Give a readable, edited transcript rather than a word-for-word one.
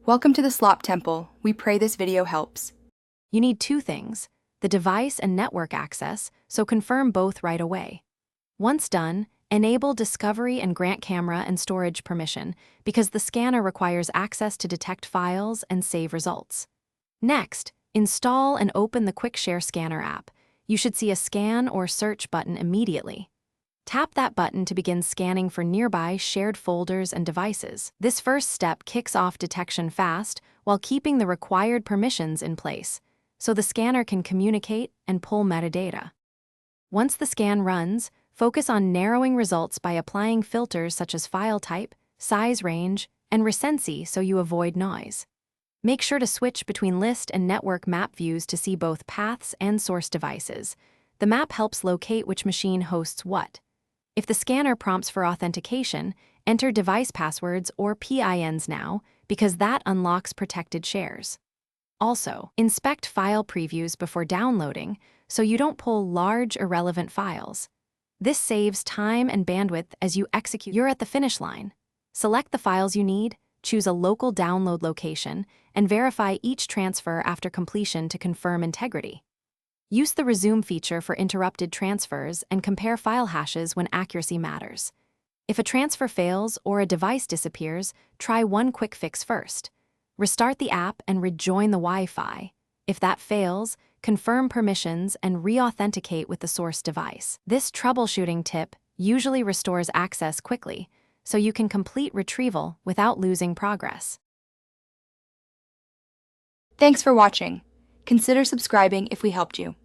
Welcome to the Slop Temple. We pray this video helps. You need two things, the device and network access, so confirm both right away. Once done, enable discovery and grant camera and storage permission because the scanner requires access to detect files and save results. Next, install and open the QuickShare Scanner app. You should see a scan or search button immediately. Tap that button to begin scanning for nearby shared folders and devices. This first step kicks off detection fast while keeping the required permissions in place, so the scanner can communicate and pull metadata. Once the scan runs, focus on narrowing results by applying filters such as file type, size range, and recency so you avoid noise. Make sure to switch between list and network map views to see both paths and source devices. The map helps locate which machine hosts what. If the scanner prompts for authentication, enter device passwords or PINs now, because that unlocks protected shares. Also, inspect file previews before downloading so you don't pull large, irrelevant files. This saves time and bandwidth as you execute. You're at the finish line. Select the files you need, choose a local download location, and verify each transfer after completion to confirm integrity. Use the resume feature for interrupted transfers and compare file hashes when accuracy matters. If a transfer fails or a device disappears, try one quick fix first. Restart the app and rejoin the Wi-Fi. If that fails, confirm permissions and re-authenticate with the source device. This troubleshooting tip usually restores access quickly, so you can complete retrieval without losing progress. Thanks for watching. Consider subscribing if we helped you.